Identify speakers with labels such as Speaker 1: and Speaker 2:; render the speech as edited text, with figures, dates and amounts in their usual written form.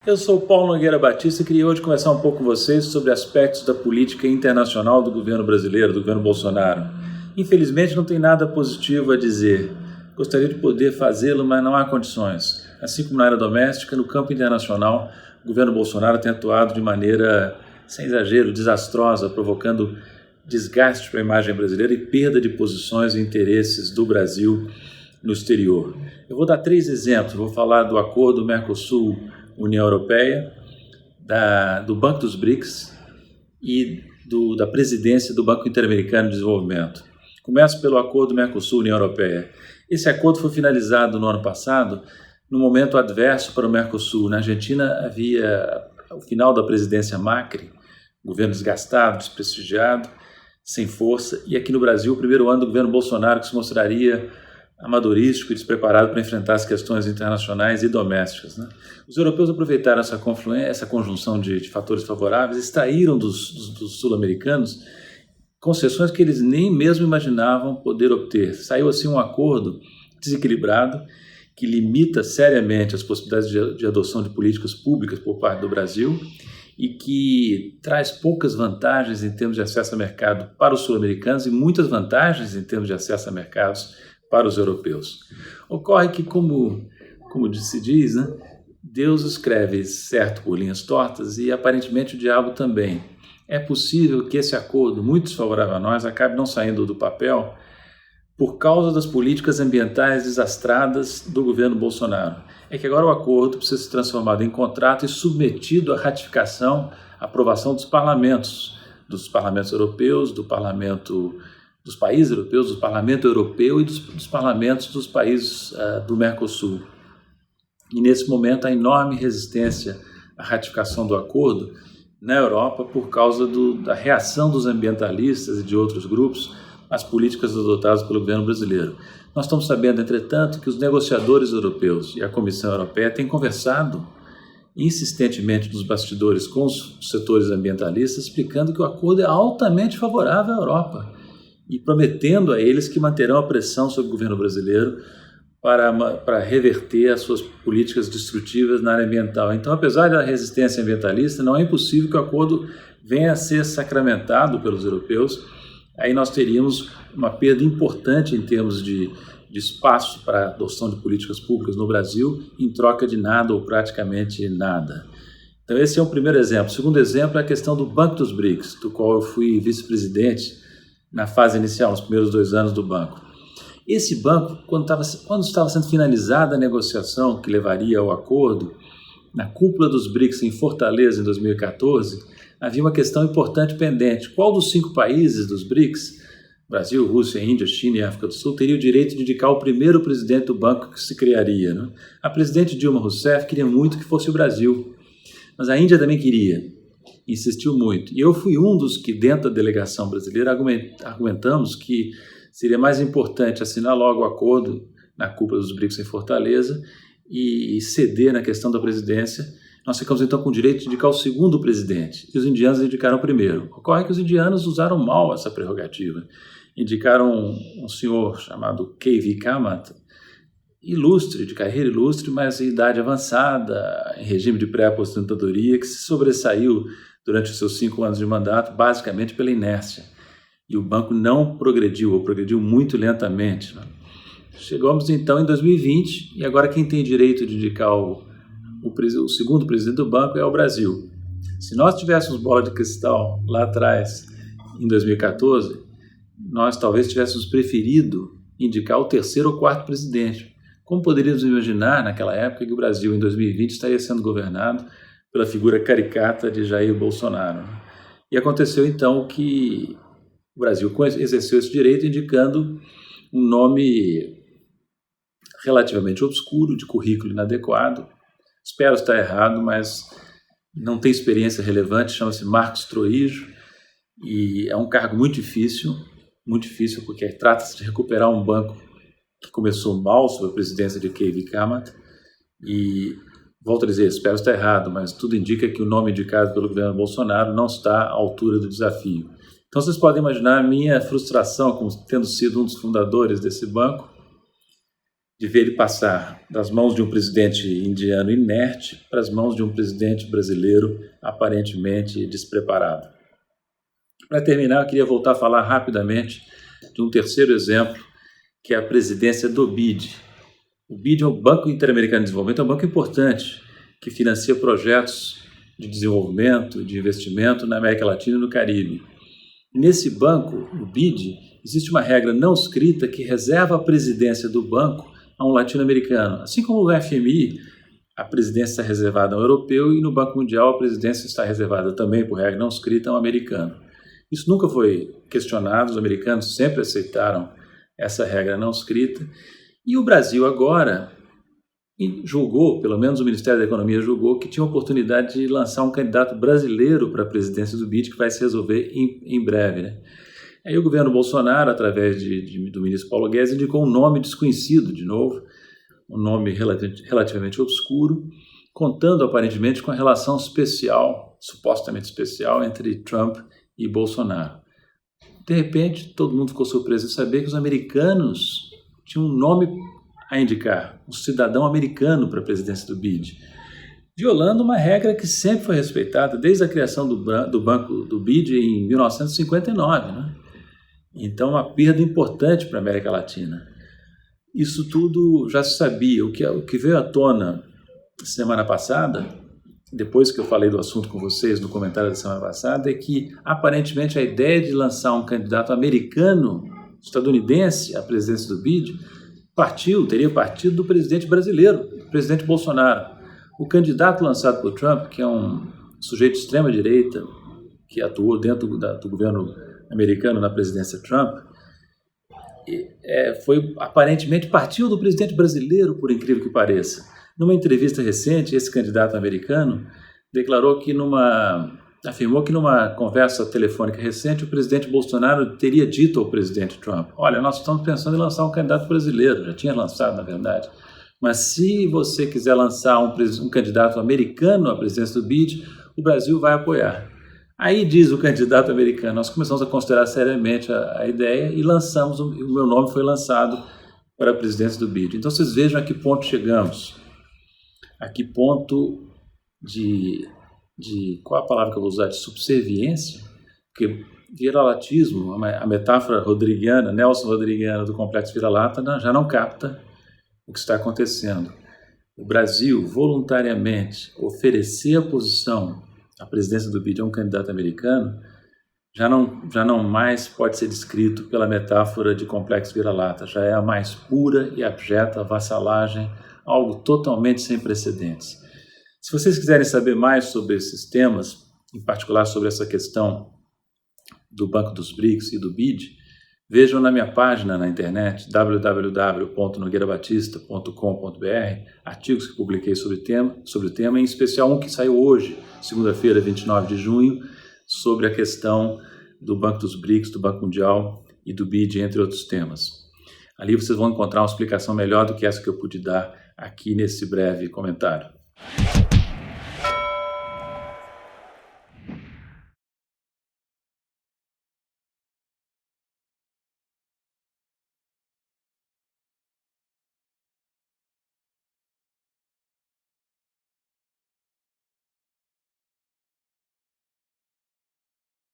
Speaker 1: Eu sou o Paulo Nogueira Batista e queria hoje conversar um pouco com vocês sobre aspectos da política internacional do governo brasileiro, do governo Bolsonaro. Infelizmente não tem nada positivo a dizer. Gostaria de poder fazê-lo, mas não há condições. Assim como na área doméstica, no campo internacional, o governo Bolsonaro tem atuado de maneira, sem exagero, desastrosa, provocando desgaste para a imagem brasileira e perda de posições e interesses do Brasil no exterior. Eu vou dar 3 exemplos. Vou falar do acordo Mercosul-União Europeia, do Banco dos BRICS e da presidência do Banco Interamericano de Desenvolvimento. Começo pelo acordo Mercosul-União Europeia. Esse acordo foi finalizado no ano passado, num momento adverso para o Mercosul. Na Argentina havia o final da presidência Macri, governo desgastado, desprestigiado, sem força, e aqui no Brasil o primeiro ano do governo Bolsonaro, que se mostraria amadorístico e despreparado para enfrentar as questões internacionais e domésticas, né? Os europeus aproveitaram essa conjunção de fatores favoráveis, extraíram dos sul-americanos concessões que eles nem mesmo imaginavam poder obter. Saiu assim um acordo desequilibrado que limita seriamente as possibilidades de adoção de políticas públicas por parte do Brasil e que traz poucas vantagens em termos de acesso a mercado para os sul-americanos e muitas vantagens em termos de acesso a mercados para os europeus. Ocorre que, como se diz, né, Deus escreve certo por linhas tortas e aparentemente o diabo também. É possível que esse acordo, muito desfavorável a nós, acabe não saindo do papel por causa das políticas ambientais desastradas do governo Bolsonaro. É que agora o acordo precisa ser transformado em contrato e submetido à ratificação, aprovação dos parlamentos europeus, dos países europeus, do Parlamento Europeu e dos parlamentos dos países do Mercosul. E nesse momento há enorme resistência à ratificação do acordo na Europa por causa da reação dos ambientalistas e de outros grupos às políticas adotadas pelo governo brasileiro. Nós estamos sabendo, entretanto, que os negociadores europeus e a Comissão Europeia têm conversado insistentemente nos bastidores com os setores ambientalistas, explicando que o acordo é altamente favorável à Europa e prometendo a eles que manterão a pressão sobre o governo brasileiro para reverter as suas políticas destrutivas na área ambiental. Então, apesar da resistência ambientalista, não é impossível que o acordo venha a ser sacramentado pelos europeus. Aí nós teríamos uma perda importante em termos de espaço para a adoção de políticas públicas no Brasil, em troca de nada ou praticamente nada. Então, esse é um primeiro exemplo. O segundo exemplo é a questão do Banco dos BRICS, do qual eu fui vice-presidente na fase inicial, nos primeiros 2 anos do banco. Esse banco, quando estava sendo finalizada a negociação que levaria ao acordo, na cúpula dos BRICS em Fortaleza, em 2014, havia uma questão importante pendente. Qual dos 5 países dos BRICS, Brasil, Rússia, Índia, China e África do Sul, teria o direito de indicar o primeiro presidente do banco que se criaria, né? A presidente Dilma Rousseff queria muito que fosse o Brasil, mas a Índia também queria, insistiu muito. E eu fui um dos que, dentro da delegação brasileira, argumentamos que seria mais importante assinar logo o acordo na cúpula dos BRICS em Fortaleza e ceder na questão da presidência. Nós ficamos então com o direito de indicar o segundo presidente, e os indianos indicaram o primeiro. Ocorre que os indianos usaram mal essa prerrogativa. Indicaram um senhor chamado K.V. Kamath, ilustre, de carreira ilustre, mas em idade avançada, em regime de pré-aposentadoria, que se sobressaiu durante os seus 5 anos de mandato, basicamente pela inércia. E o banco não progrediu, ou progrediu muito lentamente. Chegamos então em 2020, e agora quem tem direito de indicar o segundo presidente do banco é o Brasil. Se nós tivéssemos bola de cristal lá atrás, em 2014, nós talvez tivéssemos preferido indicar o 3º ou 4º presidente. Como poderíamos imaginar naquela época que o Brasil, em 2020, estaria sendo governado pela figura caricata de Jair Bolsonaro? E aconteceu então que o Brasil exerceu esse direito indicando um nome relativamente obscuro, de currículo inadequado. Espero estar errado, mas não tem experiência relevante, chama-se Marcos Troijo, e é um cargo muito difícil porque trata-se de recuperar um banco que começou mal sob a presidência de K.V. Kamath, e volto a dizer, espero estar errado, mas tudo indica que o nome indicado pelo governo Bolsonaro não está à altura do desafio. Então vocês podem imaginar a minha frustração como tendo sido um dos fundadores desse banco, de ver ele passar das mãos de um presidente indiano inerte para as mãos de um presidente brasileiro aparentemente despreparado. Para terminar, eu queria voltar a falar rapidamente de um terceiro exemplo, que é a presidência do BID. O BID é o Banco Interamericano de Desenvolvimento, é um banco importante que financia projetos de desenvolvimento, de investimento na América Latina e no Caribe. Nesse banco, o BID, existe uma regra não escrita que reserva a presidência do banco a um latino-americano. Assim como o FMI, a presidência está reservada a um europeu e no Banco Mundial a presidência está reservada também, por regra não escrita, a um americano. Isso nunca foi questionado, os americanos sempre aceitaram essa regra não escrita. E o Brasil agora julgou, pelo menos o Ministério da Economia julgou, que tinha a oportunidade de lançar um candidato brasileiro para a presidência do BID, que vai se resolver em breve, né? Aí o governo Bolsonaro, através do ministro Paulo Guedes, indicou um nome desconhecido, de novo, um nome relativamente obscuro, contando aparentemente com a relação especial, supostamente especial, entre Trump e Bolsonaro. De repente, todo mundo ficou surpreso em saber que os americanos tinham um nome a indicar, um cidadão americano para a presidência do BID, violando uma regra que sempre foi respeitada desde a criação do banco do BID em 1959, né? Então, uma perda importante para a América Latina. Isso tudo já se sabia. O que veio à tona semana passada, depois que eu falei do assunto com vocês no comentário da semana passada, é que aparentemente a ideia de lançar um candidato americano, estadunidense, à presidência do BID, teria partido do presidente brasileiro, do presidente Bolsonaro. O candidato lançado por Trump, que é um sujeito de extrema-direita, que atuou dentro do governo americano na presidência Trump, aparentemente partiu do presidente brasileiro, por incrível que pareça. Numa entrevista recente, esse candidato americano afirmou que numa conversa telefônica recente, o presidente Bolsonaro teria dito ao presidente Trump: olha, nós estamos pensando em lançar um candidato brasileiro, já tinha lançado, na verdade, mas se você quiser lançar um candidato americano à presidência do BID, o Brasil vai apoiar. Aí diz o candidato americano: nós começamos a considerar seriamente a ideia e lançamos, o meu nome foi lançado para a presidência do BID. Então vocês vejam a que ponto chegamos, a que ponto qual a palavra que eu vou usar, de subserviência, porque viralatismo, a metáfora rodriguiana, Nelson Rodriguiana do Complexo Vira-Lata, já não capta o que está acontecendo. O Brasil voluntariamente oferecer a posição, a presidência do BID a um candidato americano, já não mais pode ser descrito pela metáfora de Complexo Vira-Lata, já é a mais pura e abjeta vassalagem, algo totalmente sem precedentes. Se vocês quiserem saber mais sobre esses temas, em particular sobre essa questão do Banco dos BRICS e do BID, vejam na minha página na internet, www.nogueirabatista.com.br, artigos que publiquei sobre o tema, em especial um que saiu hoje, segunda-feira, 29 de junho, sobre a questão do Banco dos BRICS, do Banco Mundial e do BID, entre outros temas. Ali vocês vão encontrar uma explicação melhor do que essa que eu pude dar aqui nesse breve comentário.